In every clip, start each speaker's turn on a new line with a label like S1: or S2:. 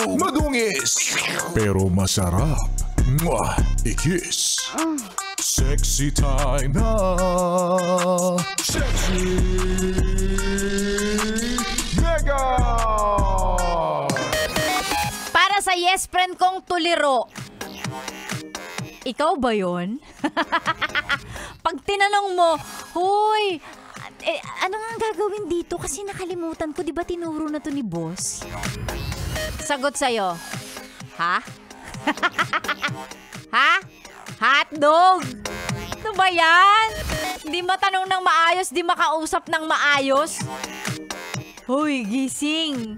S1: Madungis, pero masarap. Mwah! I-kiss. Sexy time na. Sexy Mega!
S2: Para sa yes friend kong tuliro. Ikaw ba yun? Pag tinanong mo, huy, ano nga gagawin dito? Kasi nakalimutan ko, di ba tinuro na to ni boss? Sagot sa'yo, ha? Ha? Hotdog! Ano ba yan? Di matanong ng maayos, di makausap ng maayos? Huy, gising!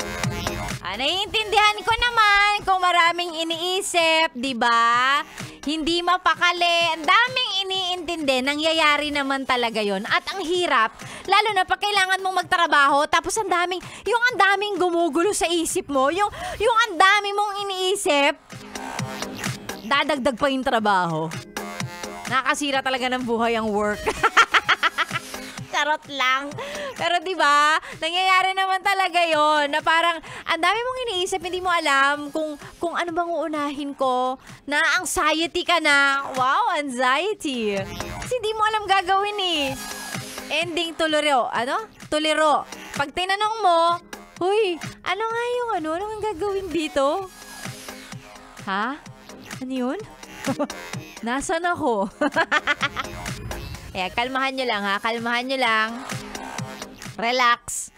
S2: Naiintindihan ko naman kung maraming iniisip, di ba? Hindi mapakali. Ang daming iniintindi. Nangyayari naman talaga yon. At ang hirap, lalo na pag kailangan mong magtrabaho, tapos ang daming gumugulo sa isip mo, yung ang dami mong iniisip, dadagdag pa yung trabaho. Nakakasira talaga ng buhay ang work. Charot lang. Pero 'di ba? Nangyayari naman talaga 'yon na parang ang dami mong iniisip, hindi mo alam kung ano bang uunahin ko. Na anxiety ka na. Wow, anxiety. Kasi hindi mo alam gagawin eh. Ending tuliro. Ano? Tuliro. Pag tinanong mo, huy, ano nga yung ano nga gagawin dito? Ha? Ano 'yun? Nasaan ako? Kalmahan nyo lang ha. Kalmahan nyo lang. Relax.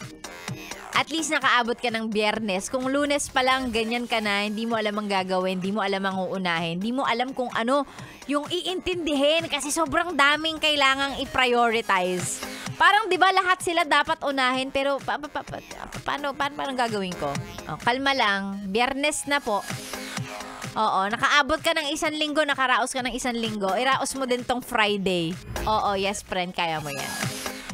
S2: At least nakaabot ka ng Biyernes. Kung Lunes pa lang, ganyan ka na, hindi mo alam ang gagawin, hindi mo alam ang uunahin, hindi mo alam kung ano yung iintindihin kasi sobrang daming kailangang i-prioritize. Parang 'di ba lahat sila dapat unahin pero paano gagawin ko? Kalma lang. Biyernes na po. Oo, nakaabot ka ng 1 linggo, nakaraos ka ng 1 linggo. Iraos mo din tong Friday. Oo, yes friend, kaya mo yan.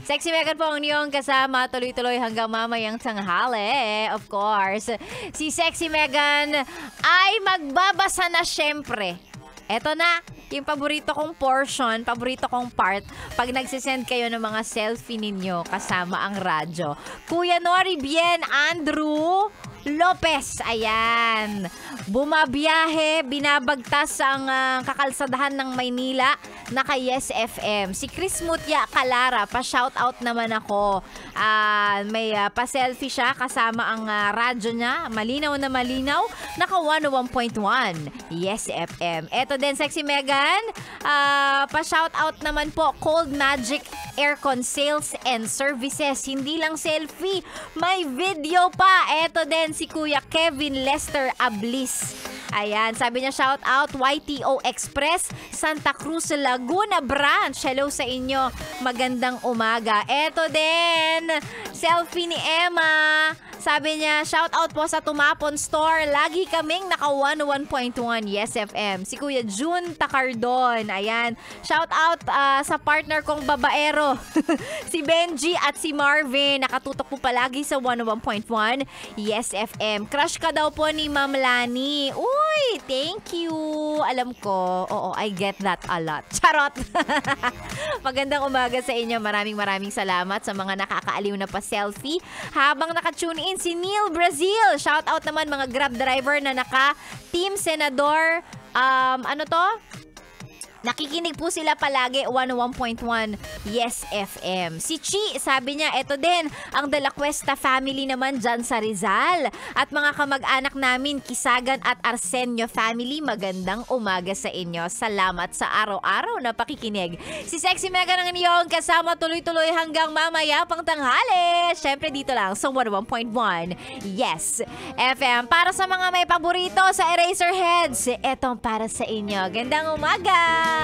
S2: Sexy Megan po ang iyong kasama, tuloy-tuloy hanggang mamayang tanghali. Of course, si Sexy Megan ay magbabasa na syempre. Eto na, yung paborito kong portion, paborito kong part, pag nagsisend kayo ng mga selfie ninyo kasama ang radyo. Kuya Nori Bien Andrew Lopez, ayan. Bumabiyahe, binabagtas ang kakalsadahan ng Maynila na kay Yes FM. Si Chris Mutya Kalara, pa-shoutout naman ako. May pa-selfie siya kasama ang radyo niya. Malinaw na malinaw. Naka 101.1 Yes FM. Eto din, Sexy Megan. Pa-shoutout naman po, Cold Magic Aircon Sales and Services. Hindi lang selfie, may video pa. Eto din, si Kuya Kevin Lester Ablis. Ayan, sabi niya shout out YTO Express, Santa Cruz, Laguna Branch. Hello sa inyo. Magandang umaga. Eto din, selfie ni Emma. Sabi niya, shout out po sa Tumapon Store. Lagi kaming naka 101.1 Yes FM. Si Kuya June Takardon. Ayan. Shout out sa partner kong babaero. Si Benji at si Marvin. Nakatutok po palagi sa 101.1 Yes FM. Crush ka daw po ni Ma'am Lani. Uy, thank you. Alam ko. Oo, I get that a lot. Charot. Magandang umaga sa inyo. Maraming salamat sa mga nakakaaliw na pa-selfie. Habang naka-tune in si Neil Brazil. Shout out naman mga Grab driver na naka-Team Senador. Ano to? Nakikinig po sila palagi, 101.1 Yes FM. Si Chi, sabi niya, eto din, ang De La Cuesta family naman dyan sa Rizal. At mga kamag-anak namin, Kisagan at Arsenio family, magandang umaga sa inyo. Salamat sa araw-araw na pakikinig. Si Sexy Megan ang inyong kasama tuloy-tuloy hanggang mamaya pang tanghali. Syempre dito lang sa 101.1 Yes FM. Para sa mga may paborito sa Eraserheads, etong para sa inyo. Gandang umaga!